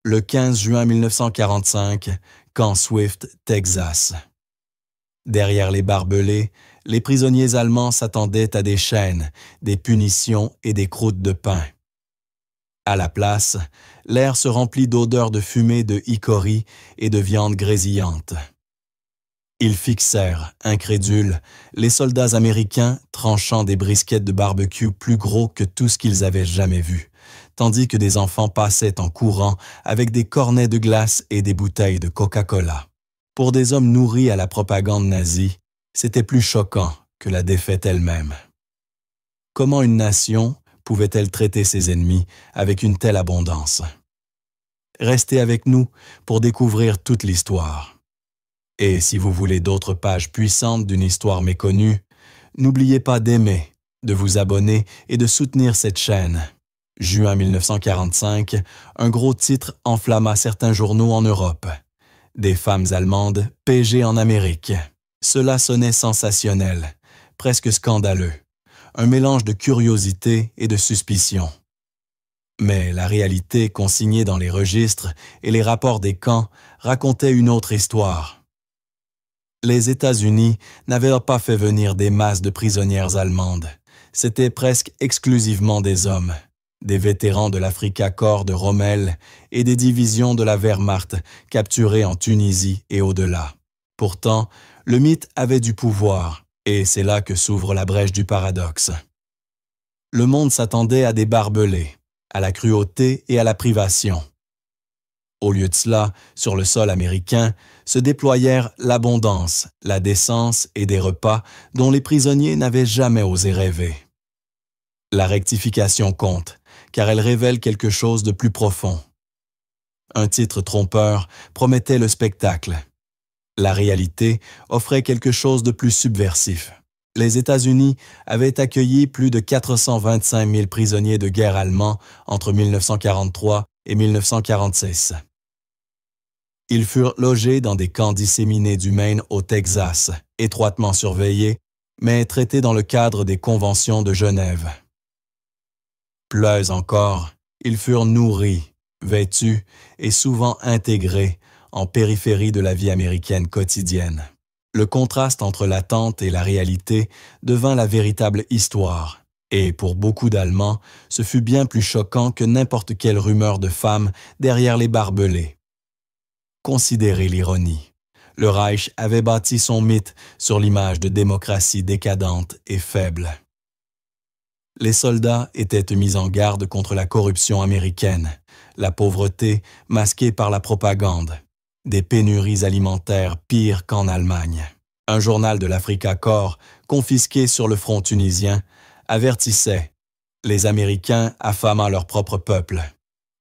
Le 15 juin 1945, Camp Swift, Texas. Derrière les barbelés, les prisonniers allemands s'attendaient à des chaînes, des punitions et des croûtes de pain. À la place, l'air se remplit d'odeurs de fumée de hickory et de viande grésillante. Ils fixèrent, incrédules, les soldats américains tranchant des briskets de barbecue plus gros que tout ce qu'ils avaient jamais vu, tandis que des enfants passaient en courant avec des cornets de glace et des bouteilles de Coca-Cola. Pour des hommes nourris à la propagande nazie, c'était plus choquant que la défaite elle-même. Comment une nation pouvait-elle traiter ses ennemis avec une telle abondance? Restez avec nous pour découvrir toute l'histoire. Et si vous voulez d'autres pages puissantes d'une histoire méconnue, n'oubliez pas d'aimer, de vous abonner et de soutenir cette chaîne. Juin 1945, un gros titre enflamma certains journaux en Europe. Des femmes allemandes PG en Amérique. Cela sonnait sensationnel, presque scandaleux. Un mélange de curiosité et de suspicion. Mais la réalité consignée dans les registres et les rapports des camps racontait une autre histoire. Les États-Unis n'avaient pas fait venir des masses de prisonnières allemandes. C'était presque exclusivement des hommes, des vétérans de l'Afrika Korps de Rommel et des divisions de la Wehrmacht capturées en Tunisie et au-delà. Pourtant, le mythe avait du pouvoir, et c'est là que s'ouvre la brèche du paradoxe. Le monde s'attendait à des barbelés, à la cruauté et à la privation. Au lieu de cela, sur le sol américain, se déployèrent l'abondance, la décence et des repas dont les prisonniers n'avaient jamais osé rêver. La rectification compte, car elle révèle quelque chose de plus profond. Un titre trompeur promettait le spectacle. La réalité offrait quelque chose de plus subversif. Les États-Unis avaient accueilli plus de 425 000 prisonniers de guerre allemands entre 1943 et 1946. Ils furent logés dans des camps disséminés du Maine au Texas, étroitement surveillés, mais traités dans le cadre des conventions de Genève. Plus encore, ils furent nourris, vêtus et souvent intégrés en périphérie de la vie américaine quotidienne. Le contraste entre l'attente et la réalité devint la véritable histoire, et pour beaucoup d'Allemands, ce fut bien plus choquant que n'importe quelle rumeur de femmes derrière les barbelés. Considérez l'ironie. Le Reich avait bâti son mythe sur l'image de démocratie décadente et faible. Les soldats étaient mis en garde contre la corruption américaine, la pauvreté masquée par la propagande, des pénuries alimentaires pires qu'en Allemagne. Un journal de l'Afrika Korps, confisqué sur le front tunisien, avertissait « Les Américains affament leur propre peuple ».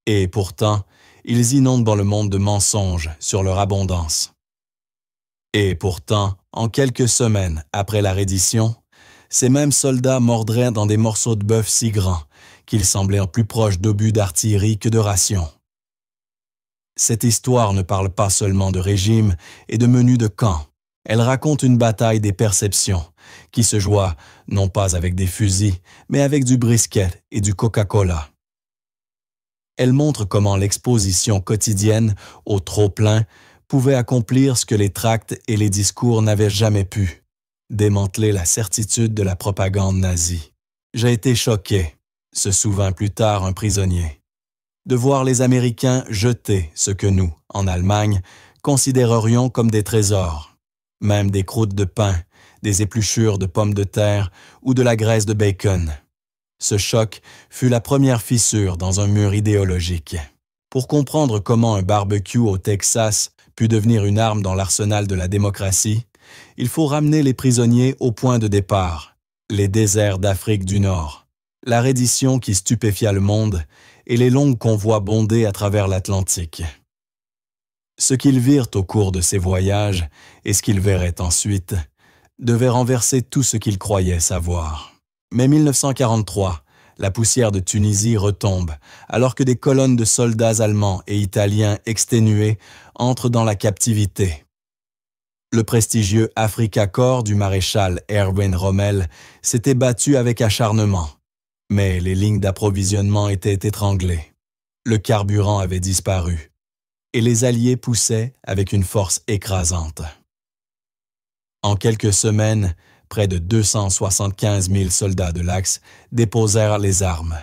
Et pourtant, ils inondent le monde de mensonges sur leur abondance. Et pourtant, en quelques semaines après la reddition, ces mêmes soldats mordraient dans des morceaux de bœuf si grands qu'ils semblaient plus proches d'obus d'artillerie que de rations. Cette histoire ne parle pas seulement de régime et de menus de camp. Elle raconte une bataille des perceptions qui se joua non pas avec des fusils, mais avec du brisket et du Coca-Cola. Elle montre comment l'exposition quotidienne au trop-plein pouvait accomplir ce que les tracts et les discours n'avaient jamais pu, démanteler la certitude de la propagande nazie. J'ai été choqué, se souvint plus tard un prisonnier, de voir les Américains jeter ce que nous, en Allemagne, considérerions comme des trésors, même des croûtes de pain, des épluchures de pommes de terre ou de la graisse de bacon. Ce choc fut la première fissure dans un mur idéologique. Pour comprendre comment un barbecue au Texas put devenir une arme dans l'arsenal de la démocratie, il faut ramener les prisonniers au point de départ, les déserts d'Afrique du Nord, la reddition qui stupéfia le monde et les longues convois bondés à travers l'Atlantique. Ce qu'ils virent au cours de ces voyages et ce qu'ils verraient ensuite devait renverser tout ce qu'ils croyaient savoir. Mais 1943, la poussière de Tunisie retombe, alors que des colonnes de soldats allemands et italiens exténués entrent dans la captivité. Le prestigieux Afrika Korps du maréchal Erwin Rommel s'était battu avec acharnement, mais les lignes d'approvisionnement étaient étranglées. Le carburant avait disparu, et les Alliés poussaient avec une force écrasante. En quelques semaines, près de 275 000 soldats de l'Axe déposèrent les armes.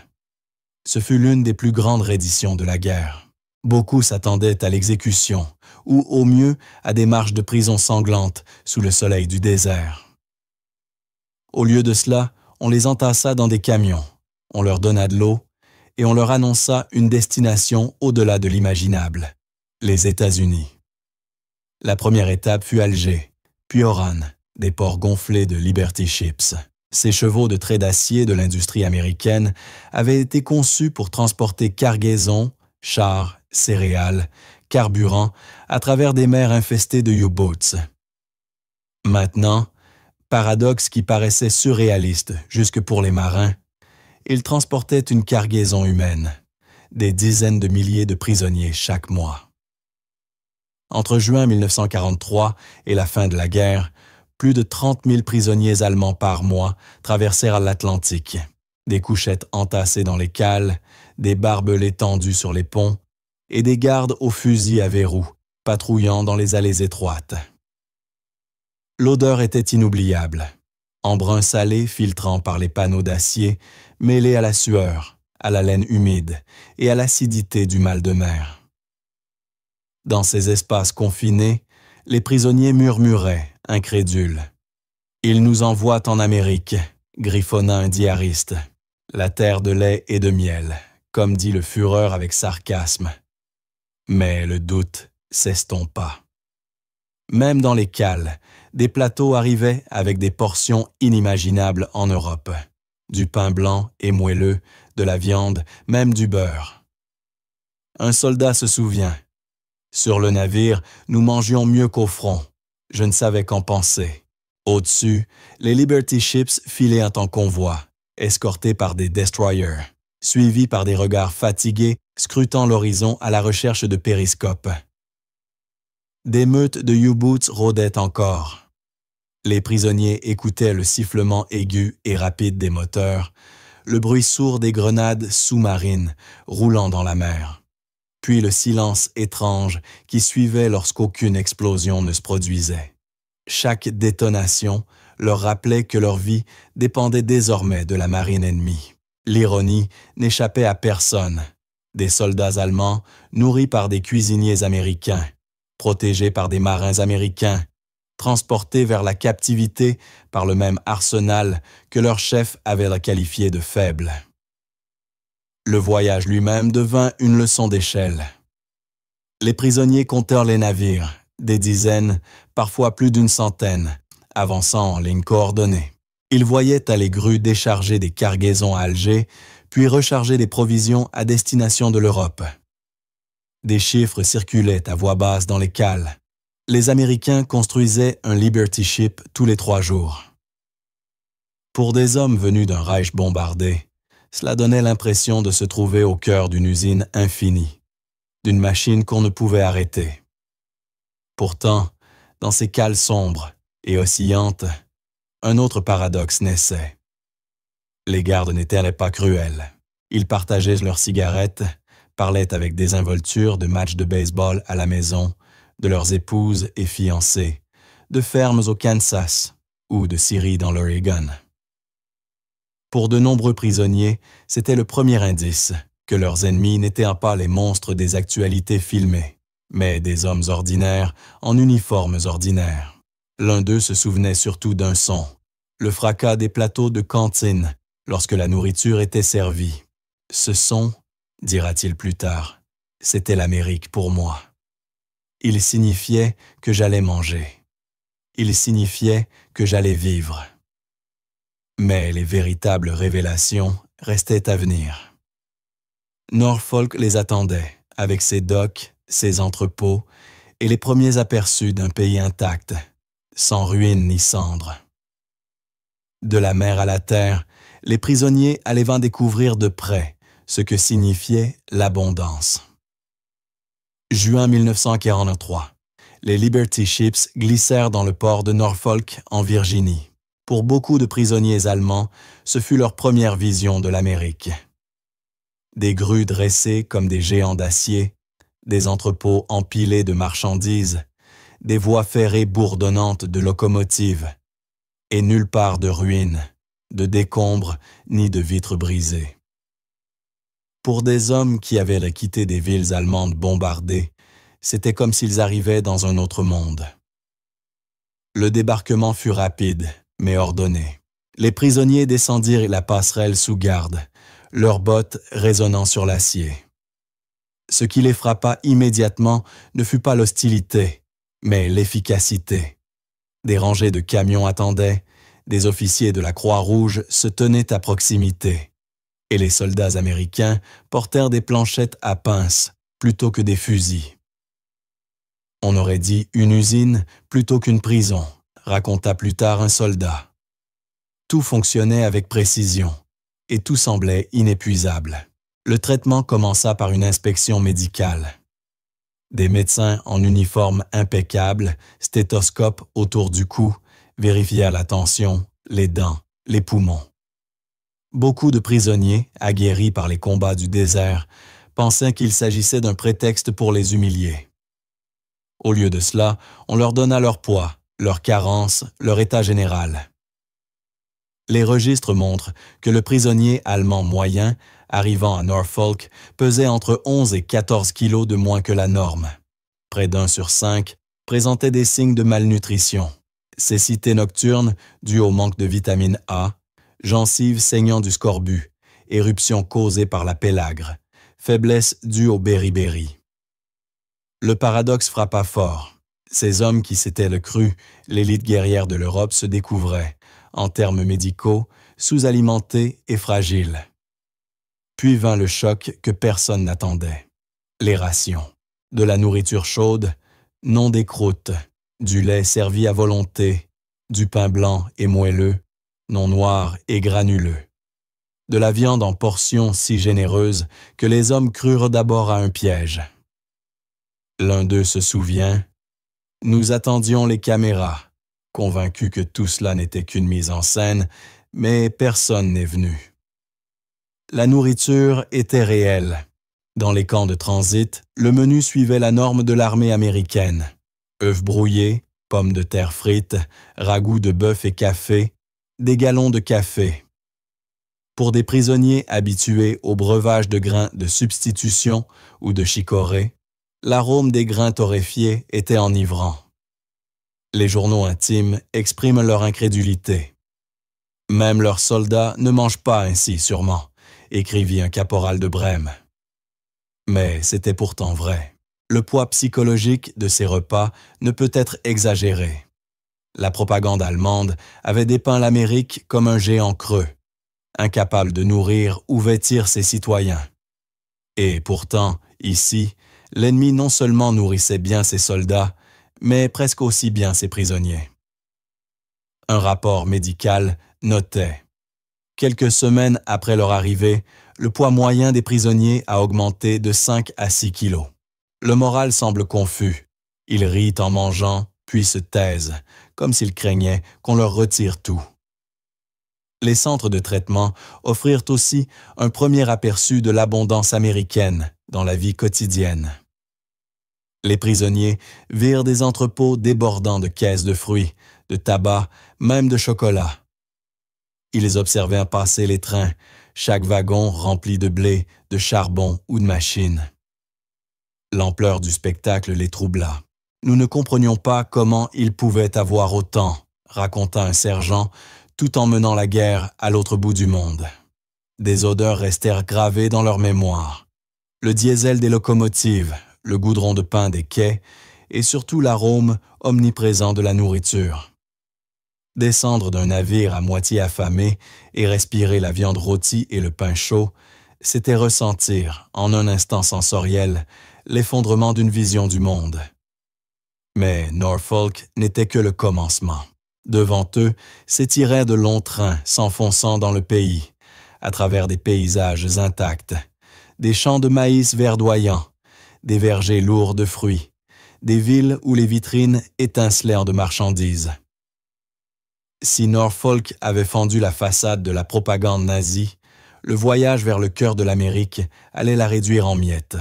Ce fut l'une des plus grandes redditions de la guerre. Beaucoup s'attendaient à l'exécution, ou au mieux à des marches de prison sanglantes sous le soleil du désert. Au lieu de cela, on les entassa dans des camions, on leur donna de l'eau et on leur annonça une destination au-delà de l'imaginable, les États-Unis. La première étape fut Alger, puis Oran, des ports gonflés de Liberty Ships. Ces chevaux de trait d'acier de l'industrie américaine avaient été conçus pour transporter cargaisons, chars, céréales, carburant à travers des mers infestées de U-boats. Maintenant, paradoxe qui paraissait surréaliste jusque pour les marins, ils transportaient une cargaison humaine, des dizaines de milliers de prisonniers chaque mois. Entre juin 1943 et la fin de la guerre, plus de 30 000 prisonniers allemands par mois traversèrent l'Atlantique, des couchettes entassées dans les cales, des barbelés tendus sur les ponts et des gardes aux fusils à verrou patrouillant dans les allées étroites. L'odeur était inoubliable, en brun salé filtrant par les panneaux d'acier, mêlé à la sueur, à la laine humide et à l'acidité du mal de mer. Dans ces espaces confinés, les prisonniers murmuraient, incrédules. « Ils nous envoient en Amérique », griffonna un diariste, « la terre de lait et de miel », comme dit le Führer avec sarcasme. Mais le doute s'estompa. Même dans les cales, des plateaux arrivaient avec des portions inimaginables en Europe. Du pain blanc et moelleux, de la viande, même du beurre. Un soldat se souvient. « Sur le navire, nous mangions mieux qu'au front. Je ne savais qu'en penser. » Au-dessus, les Liberty Ships filaient en convoi, escortés par des destroyers, suivis par des regards fatigués scrutant l'horizon à la recherche de périscopes. Des meutes de U-boats rôdaient encore. Les prisonniers écoutaient le sifflement aigu et rapide des moteurs, le bruit sourd des grenades sous-marines roulant dans la mer, puis le silence étrange qui suivait lorsqu'aucune explosion ne se produisait. Chaque détonation leur rappelait que leur vie dépendait désormais de la marine ennemie. L'ironie n'échappait à personne. Des soldats allemands nourris par des cuisiniers américains, protégés par des marins américains, transportés vers la captivité par le même arsenal que leur chef avait qualifié de faible. Le voyage lui-même devint une leçon d'échelle. Les prisonniers comptèrent les navires, des dizaines, parfois plus d'une centaine, avançant en ligne coordonnée. Ils voyaient à les grues décharger des cargaisons à Alger, puis recharger des provisions à destination de l'Europe. Des chiffres circulaient à voix basse dans les cales. Les Américains construisaient un Liberty Ship tous les 3 jours. Pour des hommes venus d'un Reich bombardé, cela donnait l'impression de se trouver au cœur d'une usine infinie, d'une machine qu'on ne pouvait arrêter. Pourtant, dans ces cales sombres et oscillantes, un autre paradoxe naissait. Les gardes n'étaient pas cruels. Ils partageaient leurs cigarettes, parlaient avec désinvolture de matchs de baseball à la maison, de leurs épouses et fiancées, de fermes au Kansas ou de scieries dans l'Oregon. Pour de nombreux prisonniers, c'était le premier indice que leurs ennemis n'étaient pas les monstres des actualités filmées, mais des hommes ordinaires en uniformes ordinaires. L'un d'eux se souvenait surtout d'un son, le fracas des plateaux de cantine lorsque la nourriture était servie. Ce son, dira-t-il plus tard, c'était l'Amérique pour moi. Il signifiait que j'allais manger. Il signifiait que j'allais vivre. Mais les véritables révélations restaient à venir. Norfolk les attendait, avec ses docks, ses entrepôts et les premiers aperçus d'un pays intact, sans ruines ni cendres. De la mer à la terre, les prisonniers allaient en découvrir de près ce que signifiait l'abondance. Juin 1943, les Liberty Ships glissèrent dans le port de Norfolk, en Virginie. Pour beaucoup de prisonniers allemands, ce fut leur première vision de l'Amérique. des grues dressées comme des géants d'acier, des entrepôts empilés de marchandises, des voies ferrées bourdonnantes de locomotives, et nulle part de ruines, de décombres ni de vitres brisées. Pour des hommes qui avaient quitté des villes allemandes bombardées, c'était comme s'ils arrivaient dans un autre monde. Le débarquement fut rapide, mais ordonné. Les prisonniers descendirent la passerelle sous garde, leurs bottes résonnant sur l'acier. Ce qui les frappa immédiatement ne fut pas l'hostilité, mais l'efficacité. Des rangées de camions attendaient, des officiers de la Croix-Rouge se tenaient à proximité, et les soldats américains portèrent des planchettes à pince plutôt que des fusils. On aurait dit une usine plutôt qu'une prison, raconta plus tard un soldat. Tout fonctionnait avec précision, et tout semblait inépuisable. Le traitement commença par une inspection médicale. Des médecins en uniforme impeccable, stéthoscope autour du cou, vérifièrent la tension, les dents, les poumons. Beaucoup de prisonniers, aguerris par les combats du désert, pensaient qu'il s'agissait d'un prétexte pour les humilier. Au lieu de cela, on leur donna leur poids, leur carence, leur état général. Les registres montrent que le prisonnier allemand moyen, arrivant à Norfolk, pesait entre 11 et 14 kilos de moins que la norme. Près d'1 sur 5 présentait des signes de malnutrition, cécité nocturne due au manque de vitamine A, gencives saignant du scorbut, éruption causée par la pélagre, faiblesse due au beriberi. Le paradoxe frappa fort. Ces hommes qui s'étaient le cru, l'élite guerrière de l'Europe se découvraient, en termes médicaux, sous-alimentés et fragiles. Puis vint le choc que personne n'attendait. Les rations. De la nourriture chaude, non des croûtes, du lait servi à volonté, du pain blanc et moelleux, non noir et granuleux. De la viande en portions si généreuses que les hommes crurent d'abord à un piège. L'un d'eux se souvient, « Nous attendions les caméras, convaincus que tout cela n'était qu'une mise en scène, mais personne n'est venu. » La nourriture était réelle. Dans les camps de transit, le menu suivait la norme de l'armée américaine. Œufs brouillés, pommes de terre frites, ragoût de bœuf et café, des gallons de café. Pour des prisonniers habitués au breuvage de grains de substitution ou de chicorée, l'arôme des grains torréfiés était enivrant. Les journaux intimes expriment leur incrédulité. « Même leurs soldats ne mangent pas ainsi, sûrement », écrivit un caporal de Brême. Mais c'était pourtant vrai. Le poids psychologique de ces repas ne peut être exagéré. La propagande allemande avait dépeint l'Amérique comme un géant creux, incapable de nourrir ou vêtir ses citoyens. Et pourtant, ici, l'ennemi non seulement nourrissait bien ses soldats, mais presque aussi bien ses prisonniers. Un rapport médical notait: quelques semaines après leur arrivée, le poids moyen des prisonniers a augmenté de 5 à 6 kilos. Le moral semble confus. Ils rient en mangeant, puis se taisent, comme s'ils craignaient qu'on leur retire tout. Les centres de traitement offrirent aussi un premier aperçu de l'abondance américaine dans la vie quotidienne. Les prisonniers virent des entrepôts débordant de caisses de fruits, de tabac, même de chocolat. Ils observèrent passer les trains, chaque wagon rempli de blé, de charbon ou de machines. L'ampleur du spectacle les troubla. Nous ne comprenions pas comment ils pouvaient avoir autant, raconta un sergent, tout en menant la guerre à l'autre bout du monde. Des odeurs restèrent gravées dans leur mémoire. Le diesel des locomotives, le goudron de pain des quais et surtout l'arôme omniprésent de la nourriture. Descendre d'un navire à moitié affamé et respirer la viande rôtie et le pain chaud, c'était ressentir, en un instant sensoriel, l'effondrement d'une vision du monde. Mais Norfolk n'était que le commencement. Devant eux s'étiraient de longs trains s'enfonçant dans le pays, à travers des paysages intacts, des champs de maïs verdoyants, des vergers lourds de fruits, des villes où les vitrines étincelèrent de marchandises. Si Norfolk avait fendu la façade de la propagande nazie, le voyage vers le cœur de l'Amérique allait la réduire en miettes.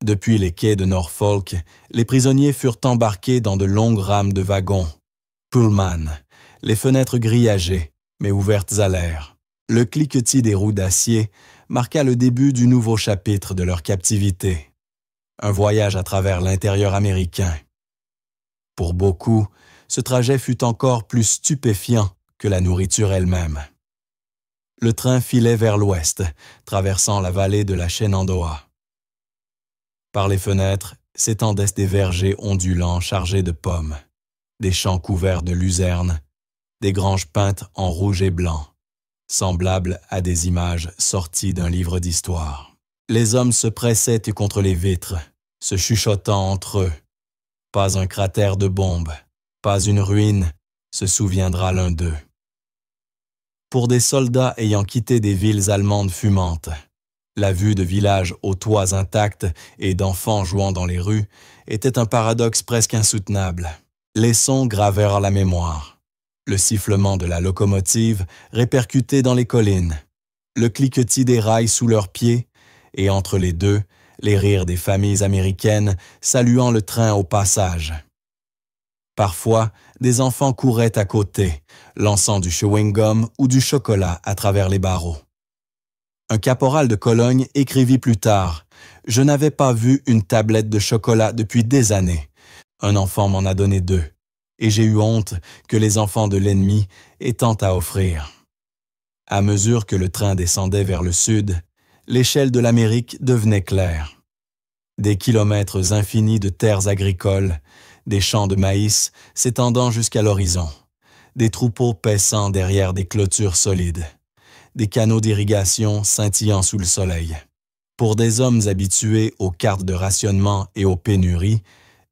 Depuis les quais de Norfolk, les prisonniers furent embarqués dans de longues rames de wagons, Pullman, les fenêtres grillagées, mais ouvertes à l'air. Le cliquetis des roues d'acier marqua le début du nouveau chapitre de leur captivité. Un voyage à travers l'intérieur américain. Pour beaucoup, ce trajet fut encore plus stupéfiant que la nourriture elle-même. Le train filait vers l'ouest, traversant la vallée de la Shenandoah. Par les fenêtres s'étendaient des vergers ondulants chargés de pommes, des champs couverts de luzernes, des granges peintes en rouge et blanc, semblables à des images sorties d'un livre d'histoire. Les hommes se pressaient contre les vitres, se chuchotant entre eux. Pas un cratère de bombe, pas une ruine, se souviendra l'un d'eux. Pour des soldats ayant quitté des villes allemandes fumantes, la vue de villages aux toits intacts et d'enfants jouant dans les rues était un paradoxe presque insoutenable. Les sons gravèrent la mémoire. Le sifflement de la locomotive répercuté dans les collines, le cliquetis des rails sous leurs pieds, et entre les deux, les rires des familles américaines saluant le train au passage. Parfois, des enfants couraient à côté, lançant du chewing-gum ou du chocolat à travers les barreaux. Un caporal de Cologne écrivit plus tard « Je n'avais pas vu une tablette de chocolat depuis des années. Un enfant m'en a donné 2, et j'ai eu honte que les enfants de l'ennemi aient tant à offrir. » À mesure que le train descendait vers le sud, l'échelle de l'Amérique devenait claire. Des kilomètres infinis de terres agricoles, des champs de maïs s'étendant jusqu'à l'horizon, des troupeaux paissant derrière des clôtures solides, des canaux d'irrigation scintillant sous le soleil. Pour des hommes habitués aux cartes de rationnement et aux pénuries,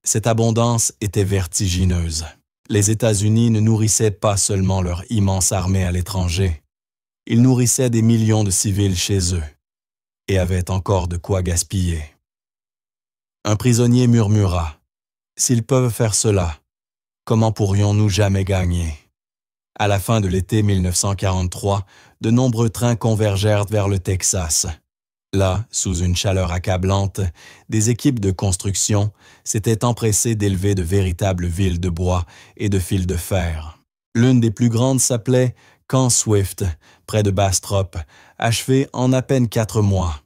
cette abondance était vertigineuse. Les États-Unis ne nourrissaient pas seulement leur immense armée à l'étranger, ils nourrissaient des millions de civils chez eux, et avaient encore de quoi gaspiller. Un prisonnier murmura « S'ils peuvent faire cela, comment pourrions-nous jamais gagner ?» À la fin de l'été 1943, de nombreux trains convergèrent vers le Texas. Là, sous une chaleur accablante, des équipes de construction s'étaient empressées d'élever de véritables villes de bois et de fils de fer. L'une des plus grandes s'appelait Camp Swift, près de Bastrop, achevé en à peine 4 mois.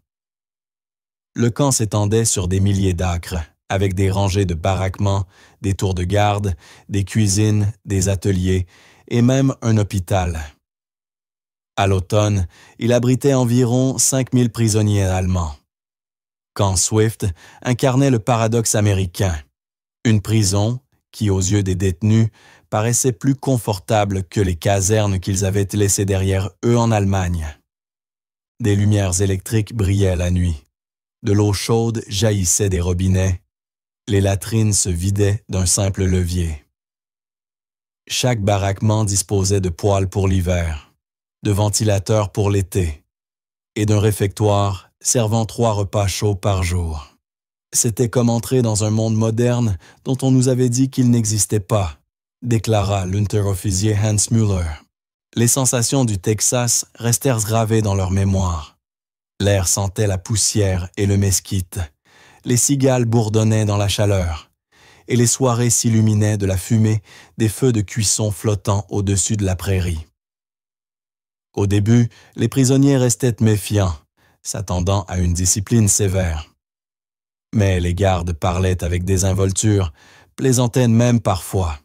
Le camp s'étendait sur des milliers d'acres, avec des rangées de baraquements, des tours de garde, des cuisines, des ateliers et même un hôpital. À l'automne, il abritait environ 5000 prisonniers allemands. Camp Swift incarnait le paradoxe américain. Une prison qui, aux yeux des détenus, paraissait plus confortable que les casernes qu'ils avaient laissées derrière eux en Allemagne. Des lumières électriques brillaient la nuit. De l'eau chaude jaillissait des robinets. Les latrines se vidaient d'un simple levier. Chaque baraquement disposait de poêles pour l'hiver, de ventilateurs pour l'été, et d'un réfectoire servant 3 repas chauds par jour. C'était comme entrer dans un monde moderne dont on nous avait dit qu'il n'existait pas, déclara l'unterofficier Hans Müller. Les sensations du Texas restèrent gravées dans leur mémoire. L'air sentait la poussière et le mesquite. Les cigales bourdonnaient dans la chaleur, et les soirées s'illuminaient de la fumée des feux de cuisson flottant au-dessus de la prairie. Au début, les prisonniers restaient méfiants, s'attendant à une discipline sévère. Mais les gardes parlaient avec désinvolture, plaisantaient même parfois.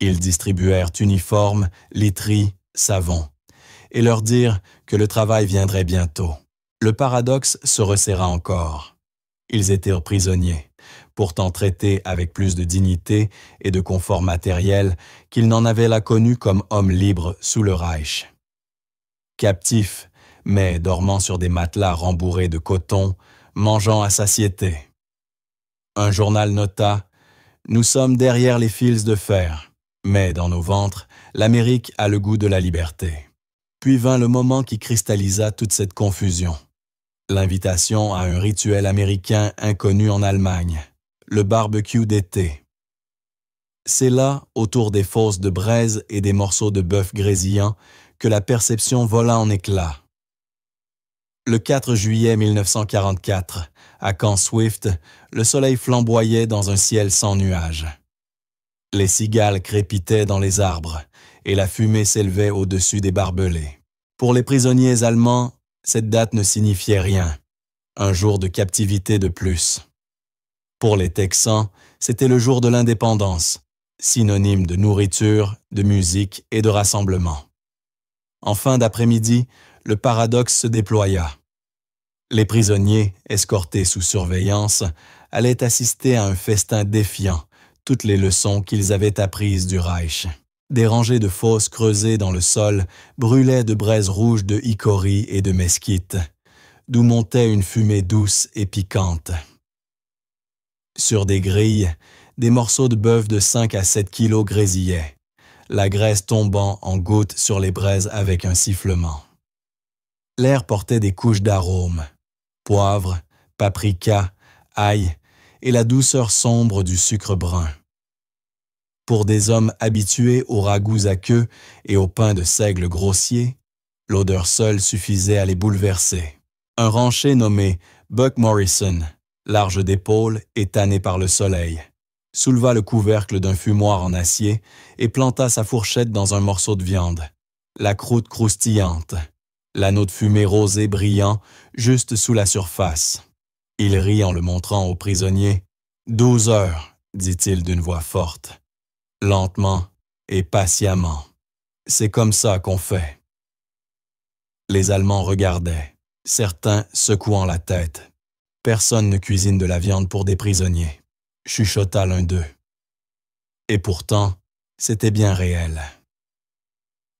Ils distribuèrent uniformes, literies, savons, et leur dirent que le travail viendrait bientôt. Le paradoxe se resserra encore. Ils étaient prisonniers, pourtant traités avec plus de dignité et de confort matériel qu'ils n'en avaient là connu comme hommes libres sous le Reich. Captifs, mais dormant sur des matelas rembourrés de coton, mangeant à satiété. Un journal nota « Nous sommes derrière les fils de fer, mais dans nos ventres, l'Amérique a le goût de la liberté. » Puis vint le moment qui cristallisa toute cette confusion. L'invitation à un rituel américain inconnu en Allemagne, le barbecue d'été. C'est là, autour des fosses de braise et des morceaux de bœuf grésillant, que la perception vola en éclats. Le 4 juillet 1944, à Camp Swift, le soleil flamboyait dans un ciel sans nuages. Les cigales crépitaient dans les arbres et la fumée s'élevait au-dessus des barbelés. Pour les prisonniers allemands, cette date ne signifiait rien. Un jour de captivité de plus. Pour les Texans, c'était le jour de l'indépendance, synonyme de nourriture, de musique et de rassemblement. En fin d'après-midi, le paradoxe se déploya. Les prisonniers, escortés sous surveillance, allaient assister à un festin défiant toutes les leçons qu'ils avaient apprises du Reich. Des rangées de fosses creusées dans le sol brûlaient de braises rouges de hickory et de mesquite, d'où montait une fumée douce et piquante. Sur des grilles, des morceaux de bœuf de 5 à 7 kilos grésillaient, la graisse tombant en gouttes sur les braises avec un sifflement. L'air portait des couches d'arômes, poivre, paprika, ail et la douceur sombre du sucre brun. Pour des hommes habitués aux ragoûts à queue et au pain de seigle grossier, l'odeur seule suffisait à les bouleverser. Un rancher nommé Buck Morrison, large d'épaules et tanné par le soleil, souleva le couvercle d'un fumoir en acier et planta sa fourchette dans un morceau de viande, la croûte croustillante, l'anneau de fumée rosé brillant juste sous la surface. Il rit en le montrant aux prisonniers. « 12 heures, dit-il d'une voix forte. Lentement et patiemment. C'est comme ça qu'on fait. » Les Allemands regardaient, certains secouant la tête. « Personne ne cuisine de la viande pour des prisonniers, » chuchota l'un d'eux. Et pourtant, c'était bien réel.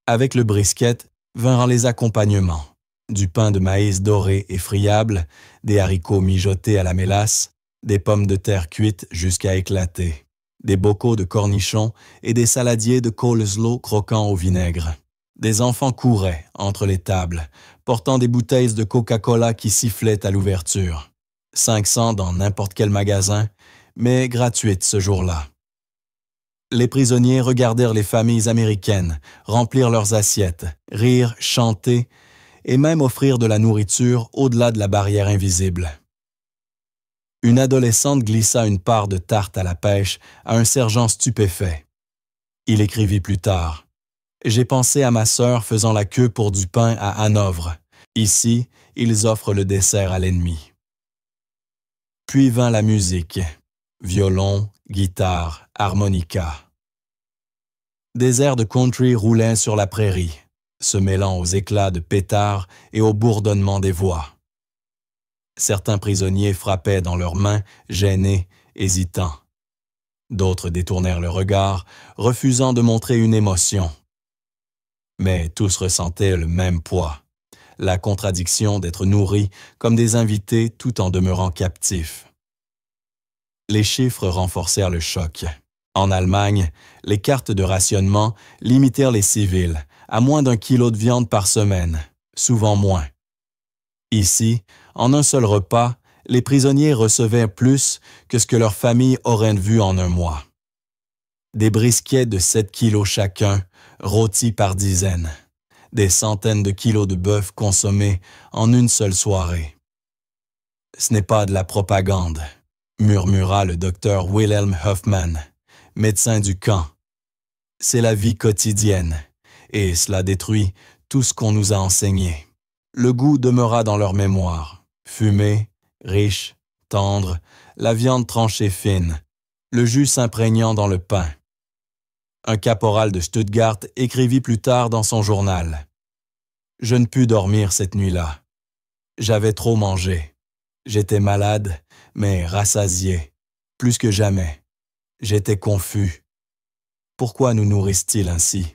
Avec le brisket vinrent les accompagnements, du pain de maïs doré et friable, des haricots mijotés à la mélasse, des pommes de terre cuites jusqu'à éclater, des bocaux de cornichons et des saladiers de coleslaw croquants au vinaigre. Des enfants couraient entre les tables, portant des bouteilles de Coca-Cola qui sifflaient à l'ouverture. 500 dans n'importe quel magasin, mais gratuites ce jour-là. Les prisonniers regardèrent les familles américaines remplir leurs assiettes, rire, chanter et même offrir de la nourriture au-delà de la barrière invisible. Une adolescente glissa une part de tarte à la pêche à un sergent stupéfait. Il écrivit plus tard. « J'ai pensé à ma sœur faisant la queue pour du pain à Hanovre. Ici, ils offrent le dessert à l'ennemi. » Puis vint la musique. Violon, guitare, harmonica. Des airs de country roulaient sur la prairie, se mêlant aux éclats de pétards et au bourdonnement des voix. Certains prisonniers frappaient dans leurs mains, gênés, hésitants. D'autres détournèrent le regard, refusant de montrer une émotion. Mais tous ressentaient le même poids, la contradiction d'être nourris comme des invités tout en demeurant captifs. Les chiffres renforcèrent le choc. En Allemagne, les cartes de rationnement limitèrent les civils à moins d'1 kilo de viande par semaine, souvent moins. Ici, en un seul repas, les prisonniers recevaient plus que ce que leur famille aurait vu en un mois. Des briskets de 7 kilos chacun, rôtis par dizaines. Des centaines de kilos de bœuf consommés en une seule soirée. « Ce n'est pas de la propagande », murmura le docteur Wilhelm Hoffmann, médecin du camp. « C'est la vie quotidienne, et cela détruit tout ce qu'on nous a enseigné. » Le goût demeura dans leur mémoire. Fumé, riche, tendre, la viande tranchée fine, le jus s'imprégnant dans le pain. Un caporal de Stuttgart écrivit plus tard dans son journal. « Je ne pus dormir cette nuit-là. J'avais trop mangé. J'étais malade, mais rassasié, plus que jamais. J'étais confus. Pourquoi nous nourrissent-ils ainsi?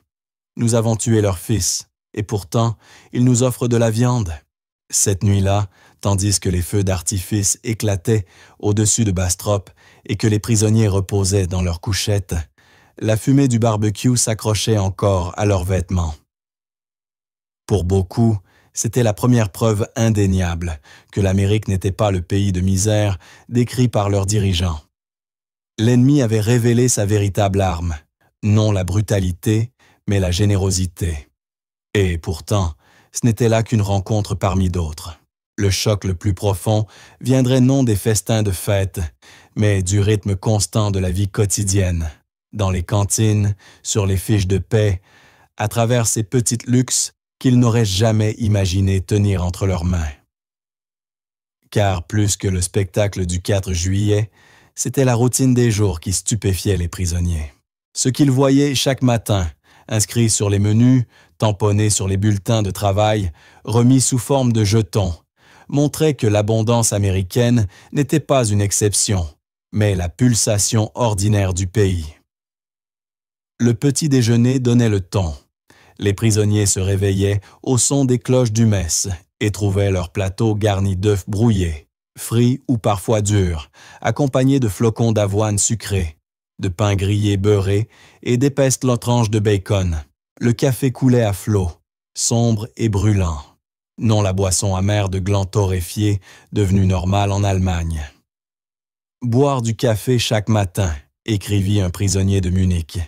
Nous avons tué leur fils. Et pourtant, ils nous offrent de la viande. » Cette nuit-là, tandis que les feux d'artifice éclataient au-dessus de Bastrop et que les prisonniers reposaient dans leurs couchettes, la fumée du barbecue s'accrochait encore à leurs vêtements. Pour beaucoup, c'était la première preuve indéniable que l'Amérique n'était pas le pays de misère décrit par leurs dirigeants. L'ennemi avait révélé sa véritable arme, non la brutalité, mais la générosité. Et pourtant, ce n'était là qu'une rencontre parmi d'autres. Le choc le plus profond viendrait non des festins de fête, mais du rythme constant de la vie quotidienne, dans les cantines, sur les fiches de paie, à travers ces petites luxes qu'ils n'auraient jamais imaginé tenir entre leurs mains. Car plus que le spectacle du 4 juillet, c'était la routine des jours qui stupéfiait les prisonniers. Ce qu'ils voyaient chaque matin, inscrits sur les menus, tamponnés sur les bulletins de travail, remis sous forme de jetons, montrait que l'abondance américaine n'était pas une exception, mais la pulsation ordinaire du pays. Le petit déjeuner donnait le ton. Les prisonniers se réveillaient au son des cloches du mess et trouvaient leur plateau garni d'œufs brouillés, frits ou parfois durs, accompagnés de flocons d'avoine sucrés, de pain grillé beurré et d'épaisses tranches de bacon. Le café coulait à flots, sombre et brûlant, non la boisson amère de glands torréfiés devenue normale en Allemagne. Boire du café chaque matin, écrivit un prisonnier de Munich.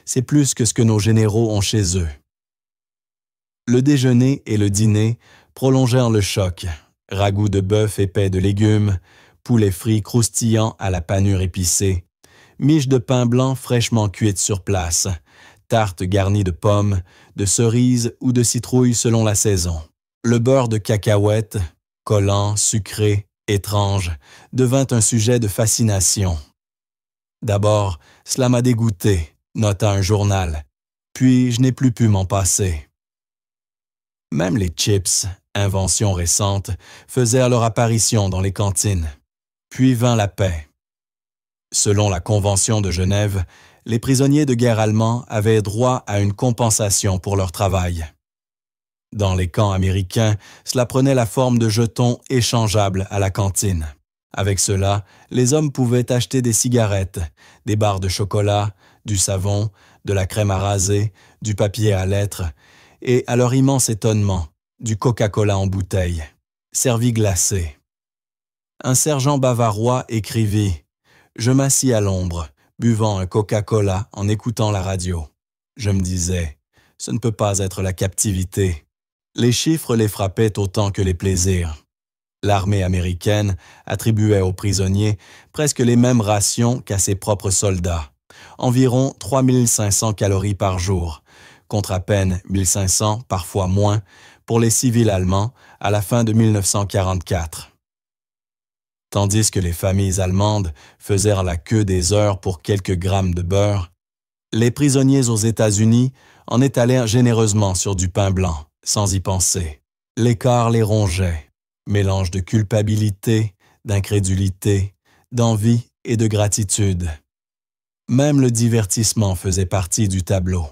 C'est plus que ce que nos généraux ont chez eux. Le déjeuner et le dîner prolongèrent le choc. Ragoût de bœuf épais de légumes, poulet frit croustillant à la panure épicée, miche de pain blanc fraîchement cuite sur place, tarte garnie de pommes, de cerises ou de citrouilles selon la saison. Le beurre de cacahuète, collant, sucré, étrange, devint un sujet de fascination. D'abord, cela m'a dégoûté, nota un journal, puis je n'ai plus pu m'en passer. Même les chips, invention récente, faisaient leur apparition dans les cantines. Puis vint la paix. Selon la Convention de Genève, les prisonniers de guerre allemands avaient droit à une compensation pour leur travail. Dans les camps américains, cela prenait la forme de jetons échangeables à la cantine. Avec cela, les hommes pouvaient acheter des cigarettes, des barres de chocolat, du savon, de la crème à raser, du papier à lettres, et, à leur immense étonnement, du Coca-Cola en bouteille, servi glacé. Un sergent bavarois écrivit « Je m'assis à l'ombre, buvant un Coca-Cola en écoutant la radio. Je me disais, ce ne peut pas être la captivité. » Les chiffres les frappaient autant que les plaisirs. L'armée américaine attribuait aux prisonniers presque les mêmes rations qu'à ses propres soldats, environ 3500 calories par jour, contre à peine 1500, parfois moins, pour les civils allemands à la fin de 1944. Tandis que les familles allemandes faisaient la queue des heures pour quelques grammes de beurre, les prisonniers aux États-Unis en étalèrent généreusement sur du pain blanc, sans y penser. L'écart les rongeait, mélange de culpabilité, d'incrédulité, d'envie et de gratitude. Même le divertissement faisait partie du tableau.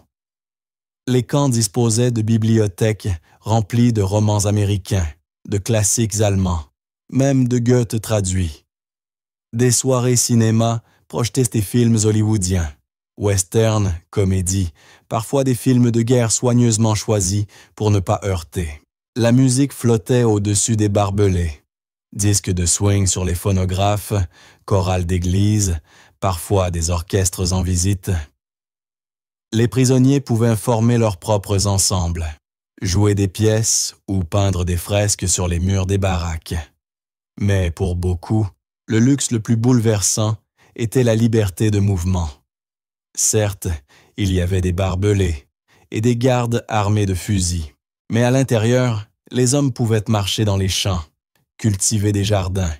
Les camps disposaient de bibliothèques remplies de romans américains, de classiques allemands, même de Goethe traduits. Des soirées cinéma projetaient des films hollywoodiens, westerns, comédies, parfois des films de guerre soigneusement choisis pour ne pas heurter. La musique flottait au-dessus des barbelés. Disques de swing sur les phonographes, chorales d'église, parfois des orchestres en visite. Les prisonniers pouvaient former leurs propres ensembles, jouer des pièces ou peindre des fresques sur les murs des baraques. Mais pour beaucoup, le luxe le plus bouleversant était la liberté de mouvement. Certes, il y avait des barbelés et des gardes armés de fusils, mais à l'intérieur, les hommes pouvaient marcher dans les champs, cultiver des jardins,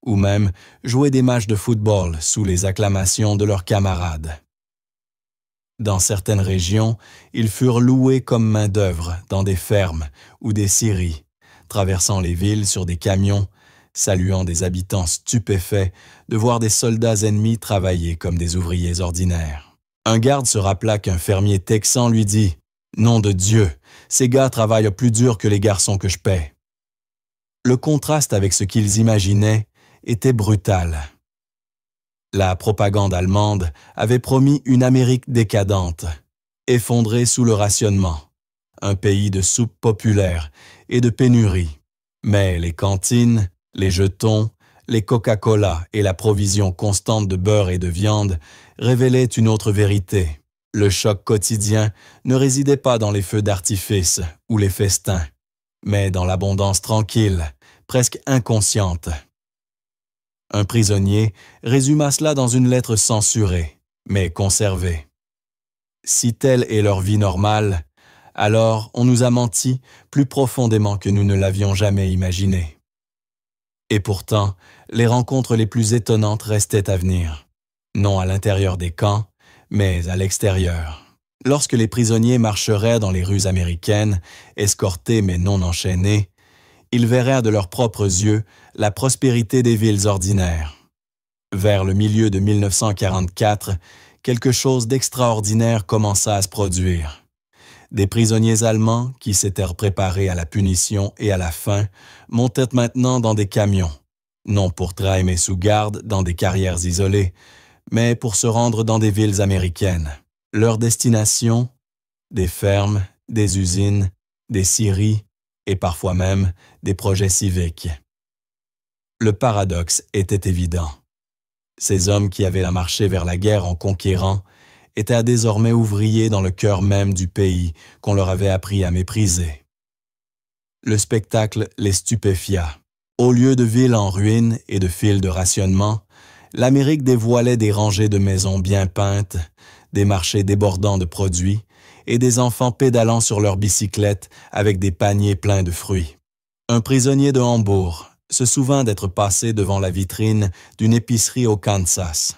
ou même jouer des matchs de football sous les acclamations de leurs camarades. Dans certaines régions, ils furent loués comme main-d'œuvre dans des fermes ou des scieries, traversant les villes sur des camions, saluant des habitants stupéfaits de voir des soldats ennemis travailler comme des ouvriers ordinaires. Un garde se rappela qu'un fermier texan lui dit « Nom de Dieu, ces gars travaillent plus dur que les garçons que je paie. » Le contraste avec ce qu'ils imaginaient était brutal. La propagande allemande avait promis une Amérique décadente, effondrée sous le rationnement, un pays de soupe populaire et de pénurie. Mais les cantines, les jetons, les Coca-Cola et la provision constante de beurre et de viande révélaient une autre vérité. Le choc quotidien ne résidait pas dans les feux d'artifice ou les festins, mais dans l'abondance tranquille, presque inconsciente. Un prisonnier résuma cela dans une lettre censurée, mais conservée. Si telle est leur vie normale, alors on nous a menti plus profondément que nous ne l'avions jamais imaginé. Et pourtant, les rencontres les plus étonnantes restaient à venir, non à l'intérieur des camps, mais à l'extérieur. Lorsque les prisonniers marcheraient dans les rues américaines, escortés mais non enchaînés, ils verraient de leurs propres yeux la prospérité des villes ordinaires. Vers le milieu de 1944, quelque chose d'extraordinaire commença à se produire. Des prisonniers allemands, qui s'étaient préparés à la punition et à la faim, montaient maintenant dans des camions, non pour traimer sous garde dans des carrières isolées, mais pour se rendre dans des villes américaines. Leur destination, des fermes, des usines, des scieries et parfois même des projets civiques. Le paradoxe était évident. Ces hommes qui avaient marché vers la guerre en conquérant étaient désormais ouvriers dans le cœur même du pays qu'on leur avait appris à mépriser. Le spectacle les stupéfia. Au lieu de villes en ruine et de files de rationnement, l'Amérique dévoilait des rangées de maisons bien peintes, des marchés débordant de produits et des enfants pédalant sur leurs bicyclettes avec des paniers pleins de fruits. Un prisonnier de Hambourg se souvint d'être passé devant la vitrine d'une épicerie au Kansas.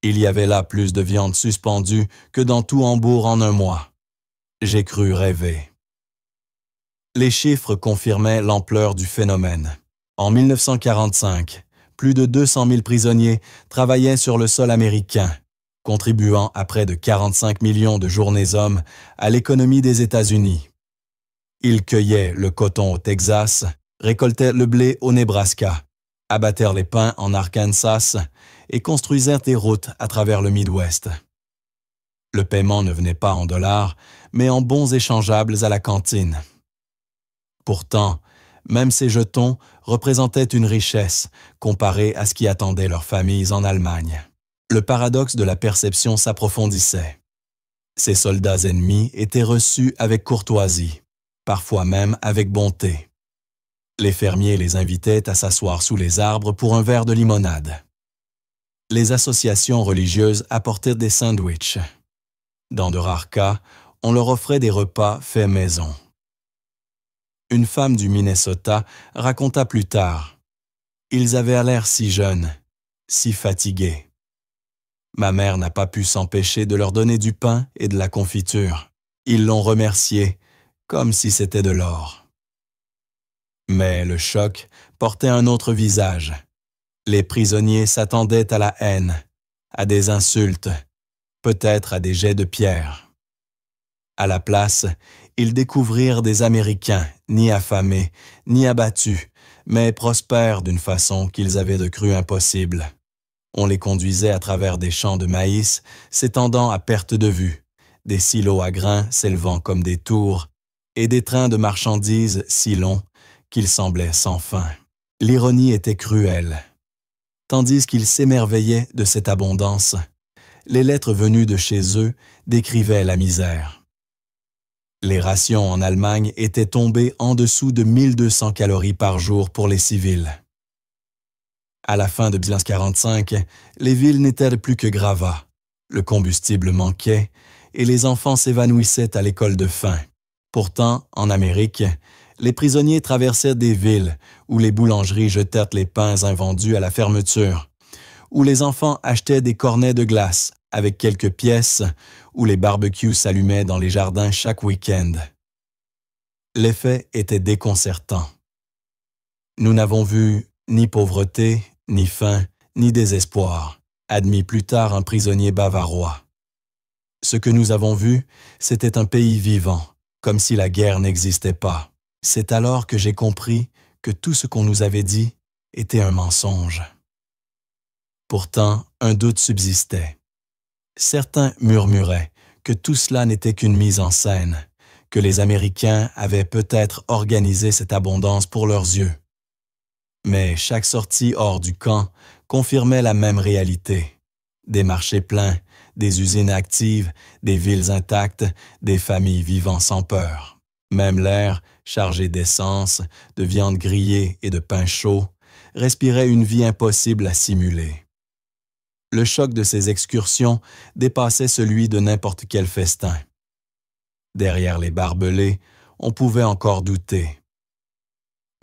Il y avait là plus de viande suspendue que dans tout Hambourg en un mois. J'ai cru rêver. Les chiffres confirmaient l'ampleur du phénomène. En 1945, plus de 200 000 prisonniers travaillaient sur le sol américain, contribuant à près de 45 millions de journées hommes à l'économie des États-Unis. Ils cueillaient le coton au Texas, récoltaient le blé au Nebraska, abattèrent les pins en Arkansas et construisèrent des routes à travers le Midwest. Le paiement ne venait pas en dollars, mais en bons échangeables à la cantine. Pourtant, même ces jetons représentaient une richesse comparée à ce qui attendait leurs familles en Allemagne. Le paradoxe de la perception s'approfondissait. Ces soldats ennemis étaient reçus avec courtoisie, parfois même avec bonté. Les fermiers les invitaient à s'asseoir sous les arbres pour un verre de limonade. Les associations religieuses apportaient des sandwichs. Dans de rares cas, on leur offrait des repas faits maison. Une femme du Minnesota raconta plus tard « Ils avaient l'air si jeunes, si fatigués. Ma mère n'a pas pu s'empêcher de leur donner du pain et de la confiture. Ils l'ont remercié, comme si c'était de l'or. » Mais le choc portait un autre visage. Les prisonniers s'attendaient à la haine, à des insultes, peut-être à des jets de pierre. À la place, ils découvrirent des Américains, ni affamés, ni abattus, mais prospères d'une façon qu'ils avaient cru impossible. On les conduisait à travers des champs de maïs s'étendant à perte de vue, des silos à grains s'élevant comme des tours, et des trains de marchandises si longs qu'ils semblaient sans fin. L'ironie était cruelle. Tandis qu'ils s'émerveillaient de cette abondance, les lettres venues de chez eux décrivaient la misère. Les rations en Allemagne étaient tombées en dessous de 1200 calories par jour pour les civils. À la fin de 1945, les villes n'étaient plus que gravats. Le combustible manquait et les enfants s'évanouissaient à l'école de faim. Pourtant, en Amérique, les prisonniers traversaient des villes où les boulangeries jetèrent les pains invendus à la fermeture, où les enfants achetaient des cornets de glace avec quelques pièces, où les barbecues s'allumaient dans les jardins chaque week-end. L'effet était déconcertant. Nous n'avons vu ni pauvreté, ni faim, ni désespoir, admit plus tard un prisonnier bavarois. Ce que nous avons vu, c'était un pays vivant, comme si la guerre n'existait pas. C'est alors que j'ai compris que tout ce qu'on nous avait dit était un mensonge. Pourtant, un doute subsistait. Certains murmuraient que tout cela n'était qu'une mise en scène, que les Américains avaient peut-être organisé cette abondance pour leurs yeux. Mais chaque sortie hors du camp confirmait la même réalité. Des marchés pleins, des usines actives, des villes intactes, des familles vivant sans peur. Même l'air, chargé d'essence, de viande grillée et de pain chaud, respirait une vie impossible à simuler. Le choc de ces excursions dépassait celui de n'importe quel festin. Derrière les barbelés, on pouvait encore douter.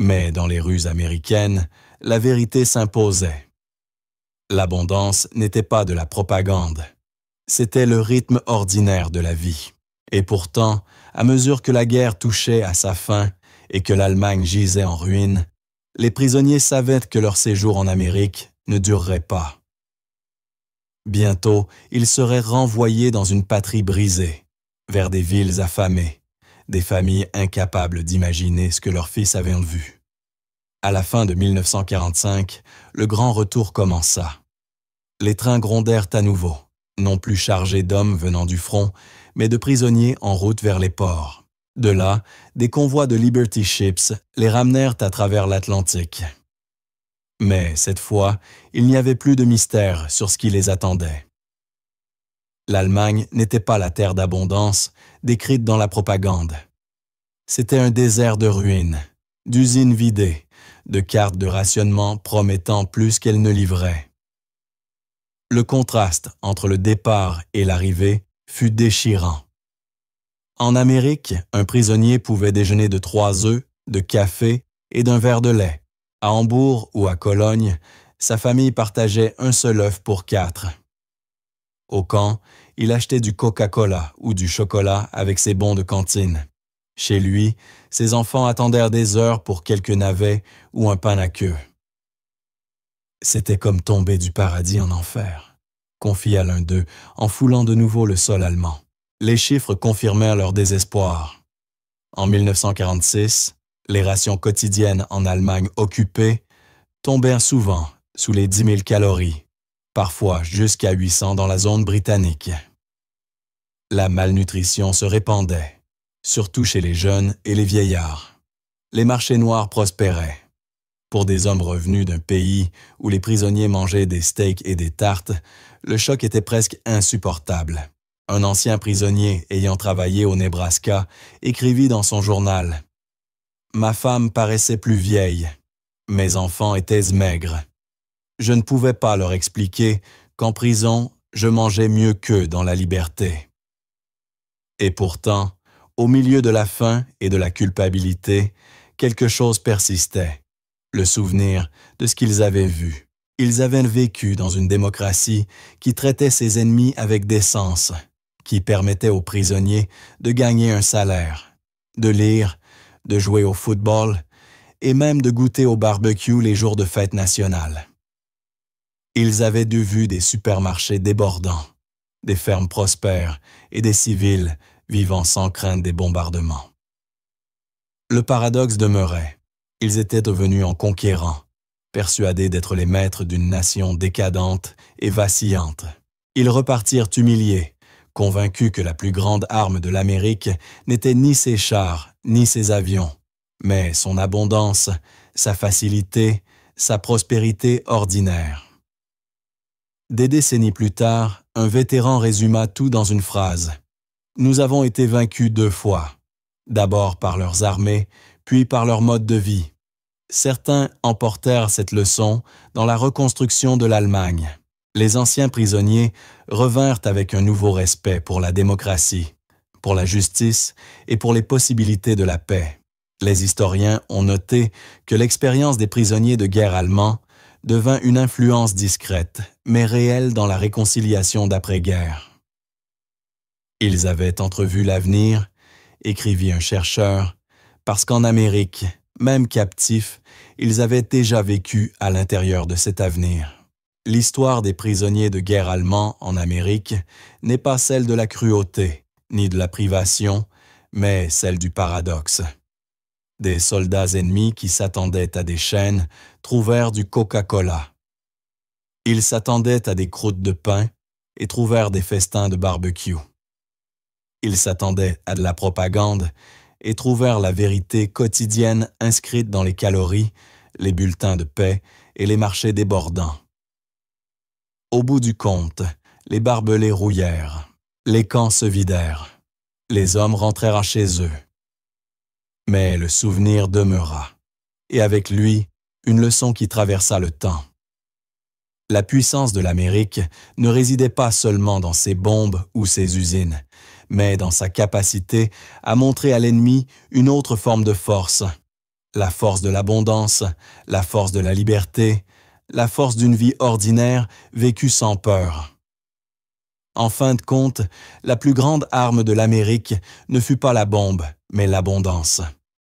Mais dans les rues américaines, la vérité s'imposait. L'abondance n'était pas de la propagande. C'était le rythme ordinaire de la vie. Et pourtant, à mesure que la guerre touchait à sa fin et que l'Allemagne gisait en ruine, les prisonniers savaient que leur séjour en Amérique ne durerait pas. Bientôt, ils seraient renvoyés dans une patrie brisée, vers des villes affamées, des familles incapables d'imaginer ce que leurs fils avaient vu. À la fin de 1945, le grand retour commença. Les trains grondèrent à nouveau, non plus chargés d'hommes venant du front, mais de prisonniers en route vers les ports. De là, des convois de Liberty Ships les ramenèrent à travers l'Atlantique. Mais cette fois, il n'y avait plus de mystère sur ce qui les attendait. L'Allemagne n'était pas la terre d'abondance décrite dans la propagande. C'était un désert de ruines, d'usines vidées, de cartes de rationnement promettant plus qu'elles ne livraient. Le contraste entre le départ et l'arrivée fut déchirant. En Amérique, un prisonnier pouvait déjeuner de 3 œufs, de café et d'un verre de lait. À Hambourg ou à Cologne, sa famille partageait un seul œuf pour 4. Au camp, il achetait du Coca-Cola ou du chocolat avec ses bons de cantine. Chez lui, ses enfants attendèrent des heures pour quelques navets ou un pain à queue. C'était comme tomber du paradis en enfer, confia l'un d'eux en foulant de nouveau le sol allemand. Les chiffres confirmèrent leur désespoir. En 1946, les rations quotidiennes en Allemagne occupée tombèrent souvent sous les 10 000 calories, parfois jusqu'à 800 dans la zone britannique. La malnutrition se répandait, surtout chez les jeunes et les vieillards. Les marchés noirs prospéraient. Pour des hommes revenus d'un pays où les prisonniers mangeaient des steaks et des tartes, le choc était presque insupportable. Un ancien prisonnier ayant travaillé au Nebraska écrivit dans son journal « Ma femme paraissait plus vieille. Mes enfants étaient maigres. Je ne pouvais pas leur expliquer qu'en prison, je mangeais mieux qu'eux dans la liberté. » Et pourtant, au milieu de la faim et de la culpabilité, quelque chose persistait. Le souvenir de ce qu'ils avaient vu. Ils avaient vécu dans une démocratie qui traitait ses ennemis avec décence, qui permettait aux prisonniers de gagner un salaire, de lire, de jouer au football et même de goûter au barbecue les jours de fête nationale. Ils avaient vu des supermarchés débordants, des fermes prospères et des civils vivant sans crainte des bombardements. Le paradoxe demeurait. Ils étaient devenus en conquérants, persuadés d'être les maîtres d'une nation décadente et vacillante. Ils repartirent humiliés, convaincus que la plus grande arme de l'Amérique n'était ni ses chars, ni ses avions, mais son abondance, sa facilité, sa prospérité ordinaire. Des décennies plus tard, un vétéran résuma tout dans une phrase. « Nous avons été vaincus 2 fois, d'abord par leurs armées, puis par leur mode de vie. » Certains emportèrent cette leçon dans la reconstruction de l'Allemagne. Les anciens prisonniers revinrent avec un nouveau respect pour la démocratie, pour la justice et pour les possibilités de la paix. Les historiens ont noté que l'expérience des prisonniers de guerre allemands devint une influence discrète, mais réelle dans la réconciliation d'après-guerre. Ils avaient entrevu l'avenir, écrivit un chercheur, parce qu'en Amérique, même captifs, ils avaient déjà vécu à l'intérieur de cet avenir. L'histoire des prisonniers de guerre allemands en Amérique n'est pas celle de la cruauté, ni de la privation, mais celle du paradoxe. Des soldats ennemis qui s'attendaient à des chaînes trouvèrent du Coca-Cola. Ils s'attendaient à des croûtes de pain et trouvèrent des festins de barbecue. Ils s'attendaient à de la propagande et trouvèrent la vérité quotidienne inscrite dans les calories, les bulletins de paix et les marchés débordants. Au bout du compte, les barbelés rouillèrent, les camps se vidèrent, les hommes rentrèrent chez eux. Mais le souvenir demeura, et avec lui, une leçon qui traversa le temps. La puissance de l'Amérique ne résidait pas seulement dans ses bombes ou ses usines, mais dans sa capacité à montrer à l'ennemi une autre forme de force, la force de l'abondance, la force de la liberté, la force d'une vie ordinaire vécue sans peur. En fin de compte, la plus grande arme de l'Amérique ne fut pas la bombe, mais l'abondance.